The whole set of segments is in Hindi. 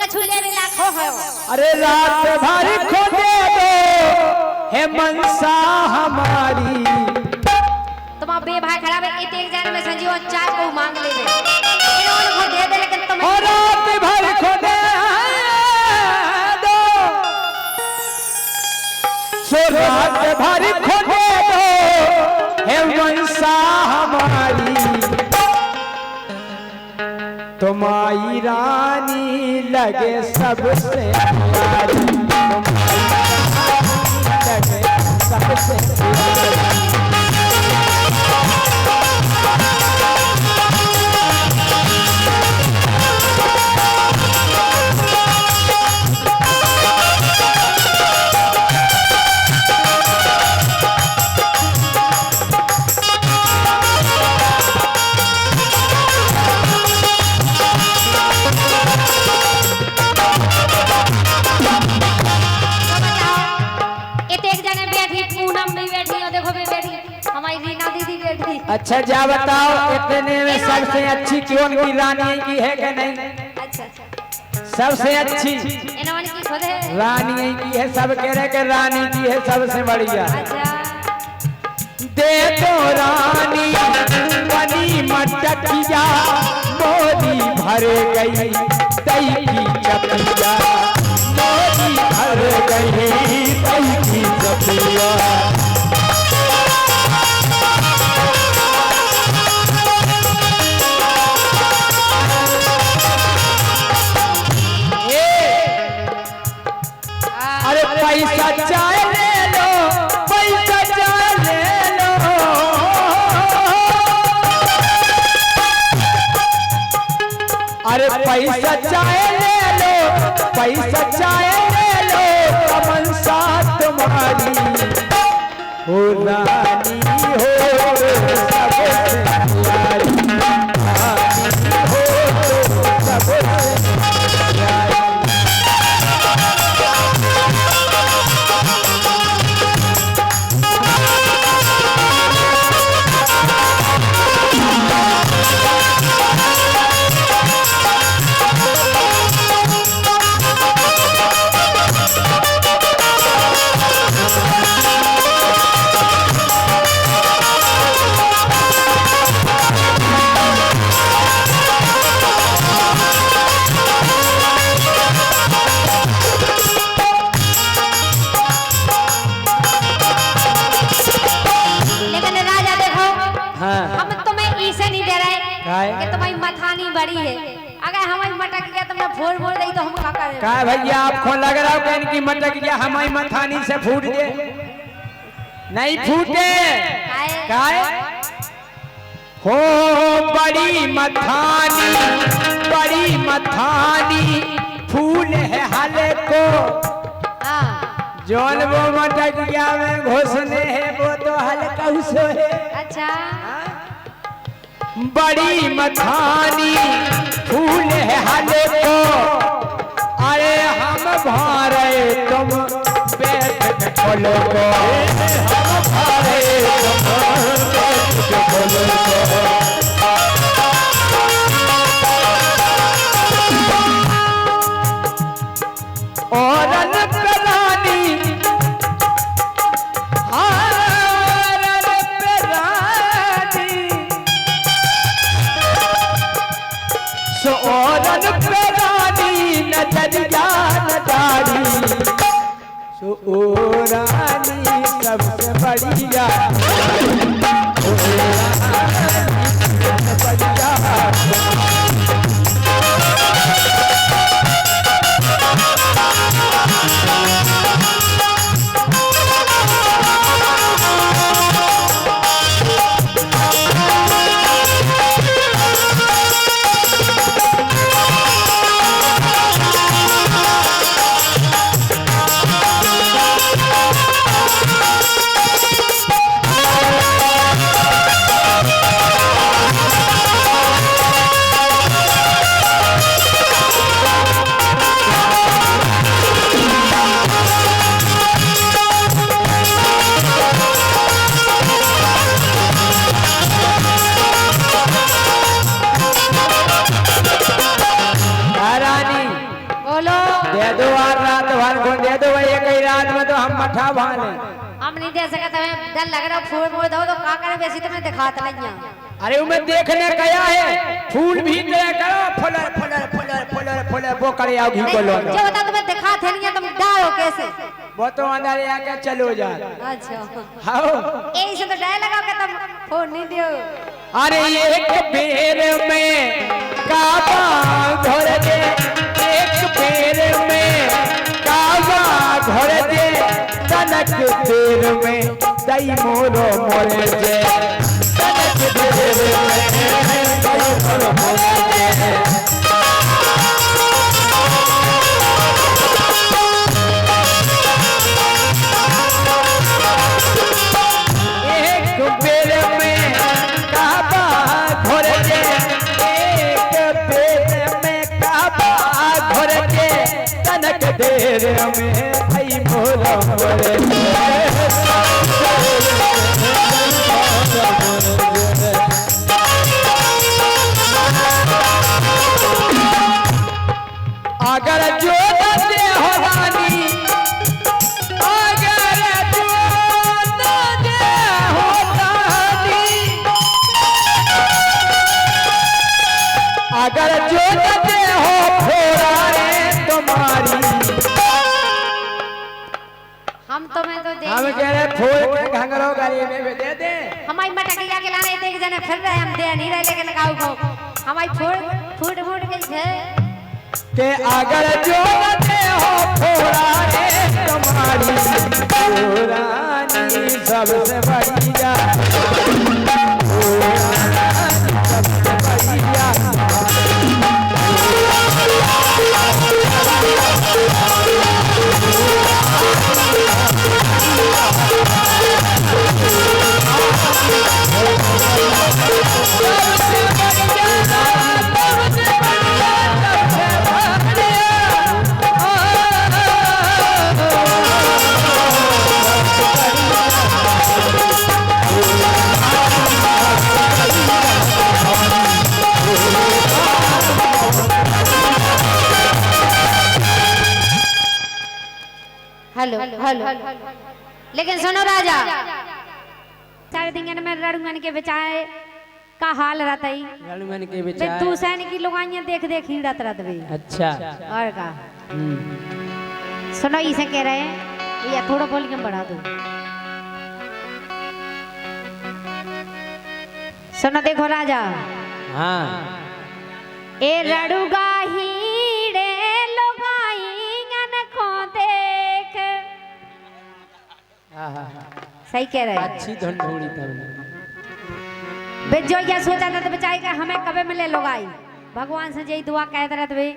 कछुले में लाखों है। अरे रात भर खोदे दो है मनसा हमारी। तुम बे भाई खराब है एक जाने में संजीव चार को मांग ले इन्होंने को दे दे लेकिन तुम और रात भर खोदे दो सो रात भर खोदे दो है मनसा हमारी। तुम्हारी रानी लगे सबसे प्यारी। लगे सबसे प्यारी। अच्छा जा बताओ इतने में सबसे अच्छी कौन की रानी की है कि नहीं? अच्छा सबसे अच्छी इन्होंने की खुद है रानी की है। सब कह रहे कि रानी की है सबसे बढ़िया। अच्छा दे दो रानी बनी मटकिया मोदी भर गई दही की चपिया। मोदी भर गई दही की चपिया। पैसा चाय ले लो पैसा चाय ले लो। अरे पैसा चाय ले लो पैसा चाय ले लो। कमन सा तुम्हारी हो रानी हो सबसे प्यारी। रानी हो सबसे प्यारी। कि तुम्हारी मथानी बड़ी है। अगर हमारी मटक गया तुमने फोड़ मोड़ दी तो हम क्या करें? क्या भैया आपको लग रहा है कि मटक गया हमारी मथानी से फूट दे? नहीं फूटे। काय हो बड़ी मथानी फूल है हले को। जौन वो मटक गया में घोषणे है वो तो हल्का उसो है। अच्छा बड़ी मथानी फूल है हले को। अरे हम भारे तुम बैठ के खोलो को। हम भारे तुम बैठ के खोलो को। और रानी औरन पे रानी नजरिया नजारी। सो ओ रानी सबसे बढ़िया। ओ रानी सबसे बढ़िया। दे दो और रात भर को दे दो एक ही रात में तो हम मठा भाले। हम नहीं दे सकते, हमें डर लग रहा फूल मोड़ दो तो का करे, वैसे तुम्हें दिखाता नहीं है। अरे उमें देखने गया है फूल भी दे करो Fuller Fuller Fuller Fuller Fuller वो करे आओ घी को लो जो बता तुम्हें दिखा थे नहीं, तुम डालो कैसे? वो तो अंदर आके चलो जा। अच्छा हाओ यही से तो डर लगा के तुम फोन नहीं दियो। अरे एक बेर में काबा घर दे, एक बेर में काबा घर दे, तनक देर में दई मोरो मोरे जे, तनक देर में दई मोरो मोरे जे। एक बेर में काबा घर दे, एक बेर में काबा घर दे, तनक देर में दई मोरो मोरे जे। अगर जो दे हो रानी, अगर जो दे हो रानी, अगर जो दे हो फोराए तुम्हारी। हम तुम्हें तो दे, हम कह रहे फूल के घंगरो गली में भी दे दे। हमारी मटकिया के लाने एक जने फिर रहे, हम दे नहीं रहे, लेकिन काऊ को हमारी फूट फूट गई है के अगर जो दे हो फोराए तुम्हारी, पुरानी सबसे बढ़िया, पुरानी सबसे बढ़िया। हेलो हेलो, लेकिन सुनो राजा, चार दिन में रणगन के बेचाए का हाल रहता ही, रणगन के बेचाए तू सैनिक की लोगाइयां देख देख ही रत रत भी। अच्छा और का सुनो, इसे कह रहे हैं ये थोड़ा वॉल्यूम बढ़ा दो। सुनो देखो राजा, हाँ ए रड़ुगा हीड़े लोगाइयां को देख, सही कह रहे हैं। अच्छी धुन ढूंढी तब बे जो ये सोचा था तो बेचाएगा हमें कबे मिले लोगाई, भगवान से यही दुआ कहते रहते वे।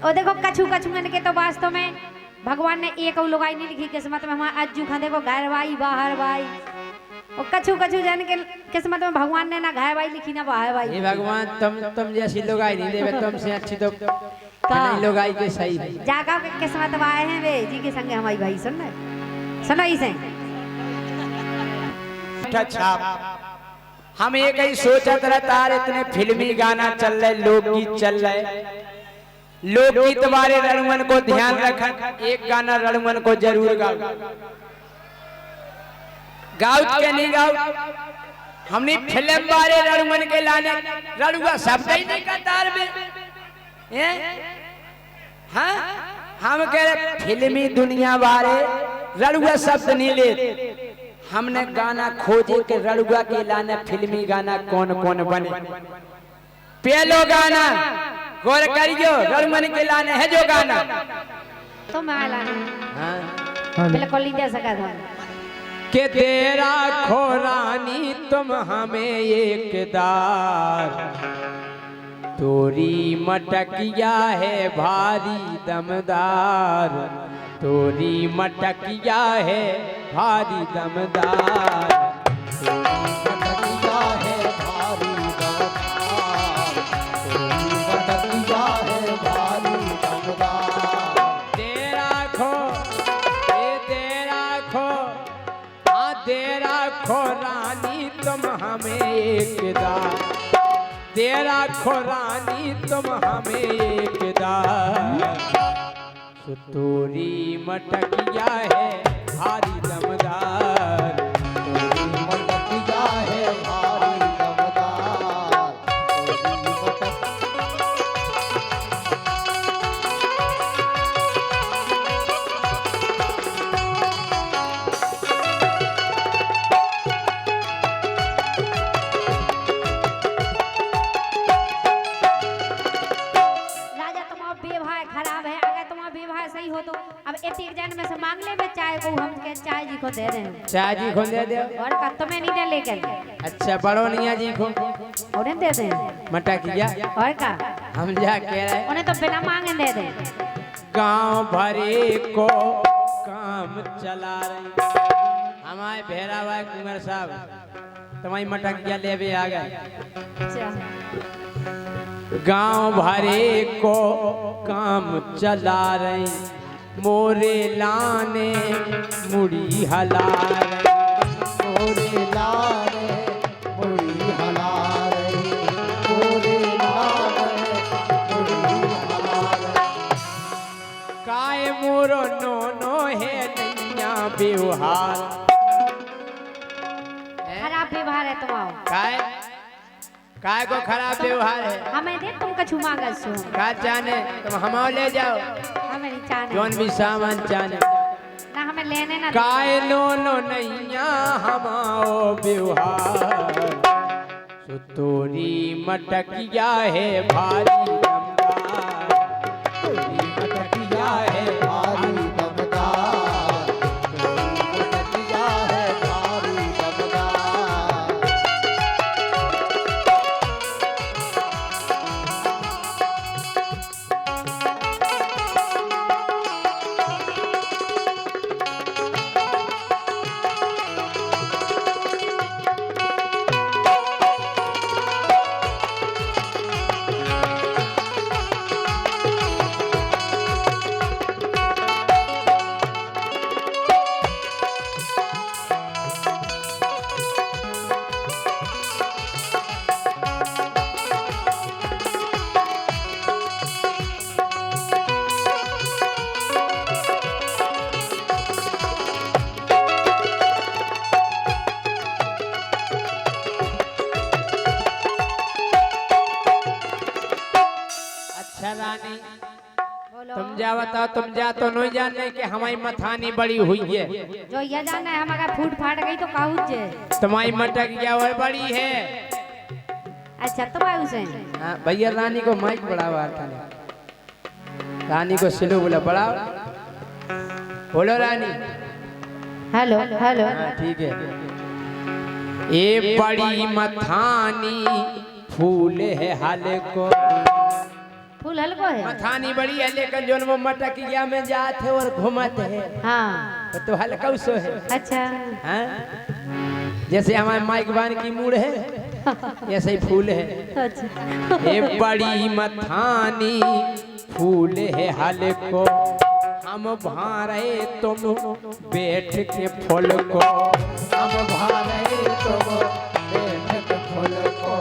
और देखो कछु कछु के तो वास्तव में भगवान ने एक और लोगाई नहीं लिखी किस्मत में, हमारा अज्जू खा देखो घर भाई बाहर भाई, और कछु कछु जन के किस्मत में भगवान ने ना घर भाई लिखी ना बाहर भाई। ये भगवान तुम जैसी लोगाई नहीं देवे, तुमसे अच्छी तो नहीं लोगाई के सही जागा के किस्मत वाए हैं वे जी के संगे हमारी भाई। सुन रहे सुनो इसे, अच्छा हम एक ही सोचत रहता, इतने फिल्मी गाना चल रहे, लोकगीत चल रहे, लोकगीत वाले रणमन को ध्यान रखन, एक गाना रणमन को जरूर गाओ, गाउत के नहीं गाओ। हमने फिल्म वाले रणमन के लाने रणुआ शब्द ही नहीं कतार में, हाँ हम कह रहे फिल्मी दुनिया वाले रणुआ शब्द नहीं ले, हमने गाना खोजे के रणुआ के लाने फिल्मी गाना कौन कौन बने, पहलो गाना गौर करियो रणमन के लाने है जो गाना तो मैं लाने हाँ बिल्कुल नहीं दे सका था के तेरा खोरानी तुम हमें एकदार, तोरी मटकिया है भारी दमदार, तोरी मटकिया है भारी दमदार, तोरी मटकिया है भारी दमदार, तोरी मटकिया है भारी दमदार। तेरा खो हाँ तेरा खो रानी तुम हमें एकदार, तेरा खुरानी तुम हमें एक दार सुतोरी मटकिया है भारी दमदार मटकिया है भारी दमदार राजा तुम्हारा व्यवहार खराब है, अगर तुम्हारा व्यवहार सही हो तो अब एक जन में से मांग ले, मैं चाय को हम के चाय जी को दे दें। चाय जी को दे दो। और का तुम्हें नहीं दे लेकर अच्छा बड़ो निया जी को उन्हें दे दें। मटकिया और का हम जा कह रहे उन्हें तो बिना मांगे दे दें। गांव भरे को काम चला रहे हमारे भेरा भाई कुंवर साहब तुम्हारी मटकिया ले भी आ गए। अच्छा गांव भरे को काम चला रहे मोरे लाने मुड़ी हला रहे मोरे लाने मुड़ी हला रही मोरे लाने मुड़ी हला रही काय मोरो नो नो है नैया व्यवहार खराब व्यवहार है तुम्हारा। काय को खराब व्यवहार है हमें दे तुम कछु मांगा सो का जाने तुम हमारे ले जाओ हमें नहीं चाहने जौन भी सामान जाने ना हमें लेने ना काय नो नो नैया हमाओ व्यवहार सुतोरी मटकिया है भारी दमदार सुतोरी मटकिया है भारी दमदार मटकिया है भारी दमदार अच्छा रानी बोलो तुम जा बताओ तुम जा तो नहीं जानने कि हमारी मथानी बड़ी हुई है जो ये जानना है हम अगर फूट फाट गई तो काहुज जे। तुम्हारी मटकिया और बड़ी है अच्छा तुम्हारे उसे हाँ, भैया रानी को माइक बढ़ावा था रानी को सिलो बोला बढ़ाओ बोलो रानी हेलो हेलो हाँ ठीक है ये बड़ी मथानी फूल है हाल को फूल हल्को है। मथानी बड़ी है लेकिन जो वो मटकिया में जाते और घूमते हैं हाँ तो हल्का उसो है अच्छा हाँ? जैसे हमारे माइक बान की मूड है ऐसे ही फूल है अच्छा ये बड़ी मथानी फूल है हाल को हम भारे तुम बैठ के फूल को हम भारे तुम बैठ के फूल को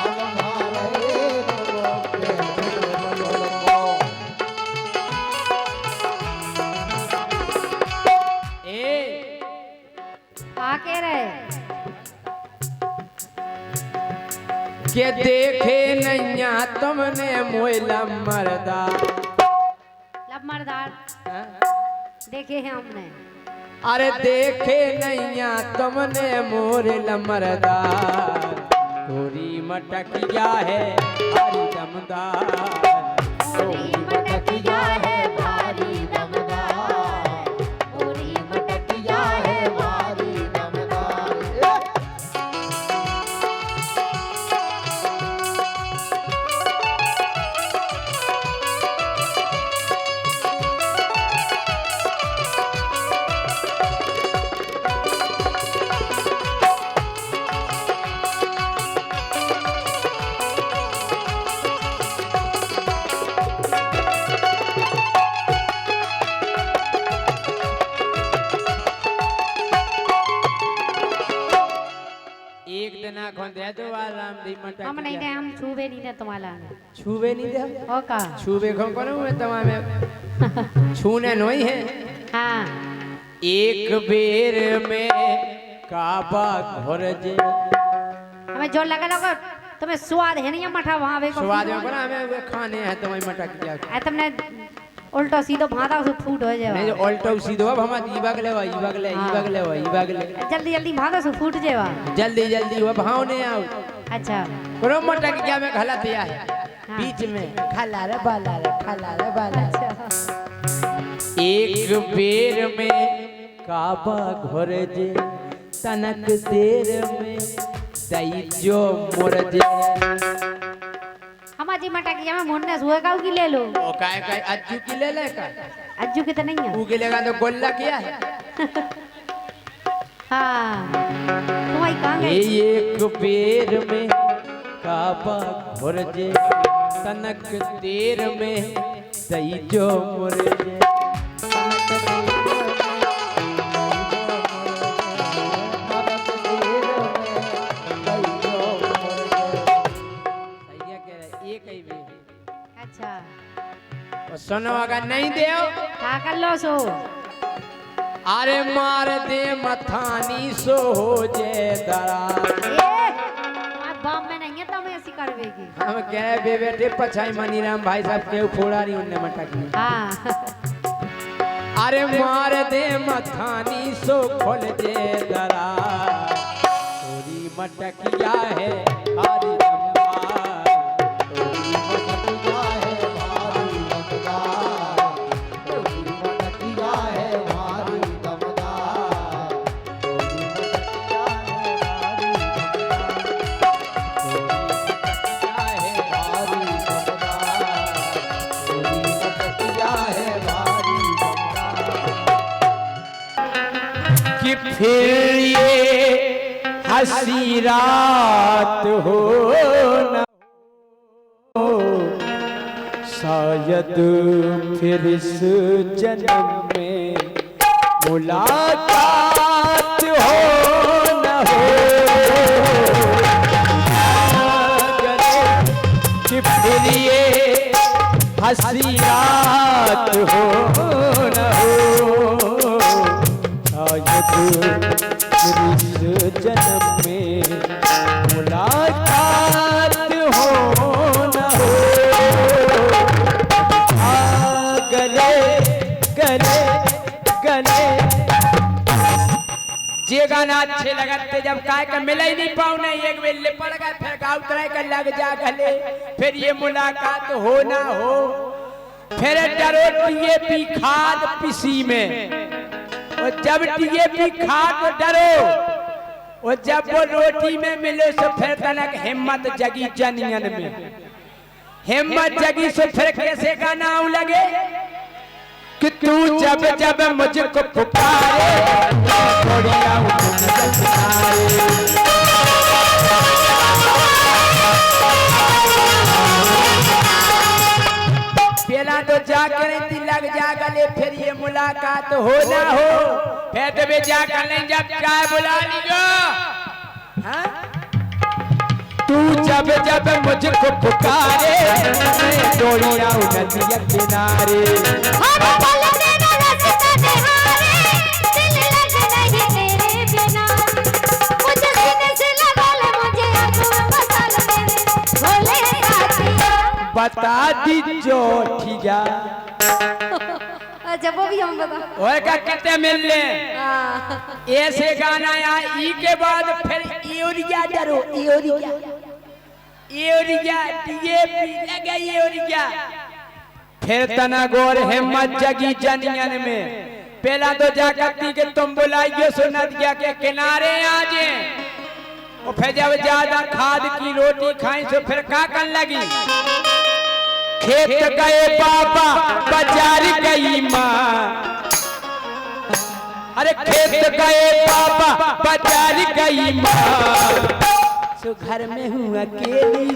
हम भारे तुम बैठ के फूल को ए आके रहे के देखे नैया तुमने मोइला मरदा लब मर्दार हाँ? देखे हैं हमने। अरे देखे नैया तुमने मोर लमरदार तोरी मटकिया है हरी दमदार पूरी मटकिया है भारी दमदार, पूरी मटकिया है भारी दमदार मटा हम नहीं दे, हम छूबे नहीं दे तुम्हारा। छूबे नहीं दे ओ का छूबे को करो मैं तमामे छूने नहीं है। हाँ एक बेर में काबा घर जे हमें जो लगा लगा तुम्हें स्वाद है नहीं मठा वहाँ वे को स्वाद में बना हमें खाने हैं तुम्हें मटा किया ऐ तुमने उल्टो सीधो भाता से फूट हो जाए नहीं ऑल्टो सीधो अब हम ई बगले जल्दी जल्दी भाता से फूट जाएगा। जल्दी जल्दी वो भाव नहीं आओ अच्छा करो मटा किया में खला दिया है हाँ। बीच में खला रे बाला अच्छा एक बेर में काबा घर जे तनक देर में दैजो मोर जे हमारी मटा की मैं मुन्ने सुए का की ले लो। ओ काय अज्जू की ले ले का अज्जू की तो नहीं है। ऊ के लेगा तो गोल्ला किया है। हाँ तुम्हारी कहाँ गई? एक बेर में काबा घर जे तनक देर में दैजो मोर जे अच्छा सुनो अगर नहीं दे क्या कर लो सो अरे मार दे मथानी सो हो जे दरार तुम्हारे बाप में नहीं है तो मैं ऐसी करवेगी। हम कह बे बेटे पछाई मनीराम भाई साहब के फोड़ा नहीं उनने मटक हाँ अरे मार दे मथानी सो खोल जे दरार थोड़ी मटकिया है हरी फिर ये हंसी रात हो न हो शायद फिर इस जन्म में मुलाकात हो न हो कि फिर ये हंसी रात हो न हो जन्म में मुलाकात हो न हो गले गले गले जे गाना अच्छे लगते जब काय का मिले ही नहीं पाऊ नहीं एक बेर ले पड़ गए फिर गाँव तरह कर लग जा गले फिर ये मुलाकात हो ना हो फिर डरो टीएपी खाद पिसी में और जब टीएपी खाद डरो और जब वो रोटी में मिले सो फिर तनक हिम्मत जगी जनियन में हिम्मत जगी सो फिर कैसे गाना लगे कि तू जब जब मुझको पुकारे पहला तो जाकर लग जा गले फिर ये मुलाकात हो ना हो फिर तो वे जाकर नहीं जब चाय बुला लीजो हाँ? तू जब जब मुझको पुकारे मैं दौड़ी आऊं नदिया किनारे बता दीजो ठीजा जब वो भी हम बता और का कहते मिल ले ऐसे गाना या ई के बाद फिर यूरिया डरो यूरिया टीएपी लगे यूरिया फिर तना गोर हिम्मत जगी जनियन में पहला तो जाकर के तुम बुलाइए सो नदिया के किनारे आजे और फिर जब ज्यादा खाद की रोटी खाई तो फिर का कर लगी खेत गए बाबा बाजार गई माँ अरे खेत गए बाबा बाजार गई माँ सो घर में हूँ अकेली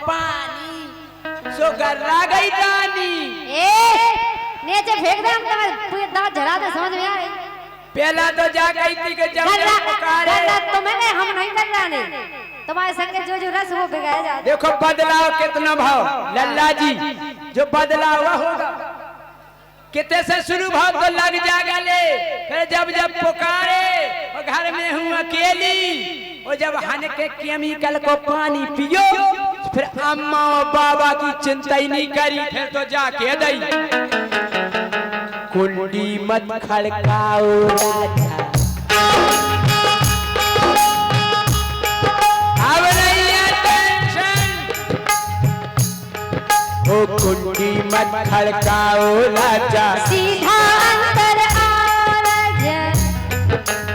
पानी सो गर्रा गई रानी। ए नीचे फेंक दे, हम तुम्हें पूरे दांत झड़ा दे, समझ में आ रही? पहला तो जा गई थी कि जब जब पुकारे तुम्हें हम नहीं कर रहे, तुम्हारे संग जो रस वो भिगाया जाए। देखो बदलाव कितना भाव लल्ला जी, जो बदलाव होगा कितने से शुरू भाव तो लग जाएगा ले, फिर जब जब पुकारे और घर में हूँ अकेली, और जब हन के केमिकल को पानी पियो, फिर अम्मा और बाबा की चिंता ही नहीं करी, फिर तो जाके दई कुंडी मत खड़काओ राजा, अब नहीं है टेंशन, ओ कुंडी मत खड़काओ राजा, सीधा अंदर आओ राजा।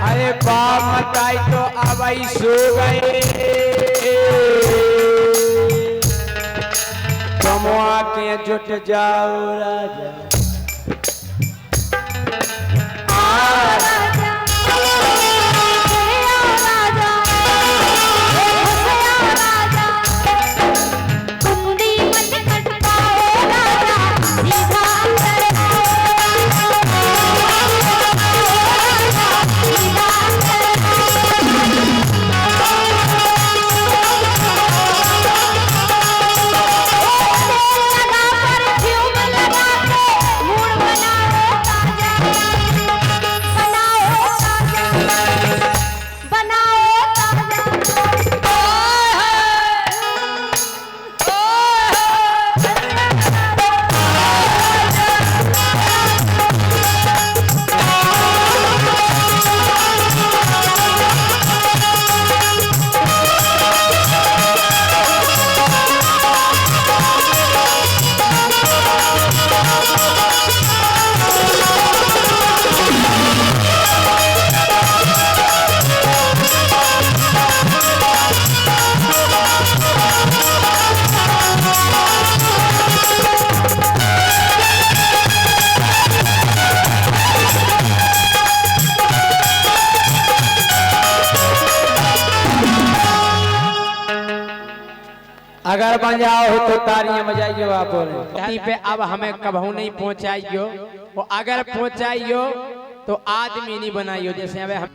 अरे बाप मताई तो अब ही सो गए, कमवा के जुट जाओ राजा, अगर बन जाओ तो तारियां बजाइयो आप बोले पे, अब हमें कबहू नहीं पहुंचाइयो, और अगर पहुंचाइयो तो आदमी नहीं बनाइयो, जैसे अब हम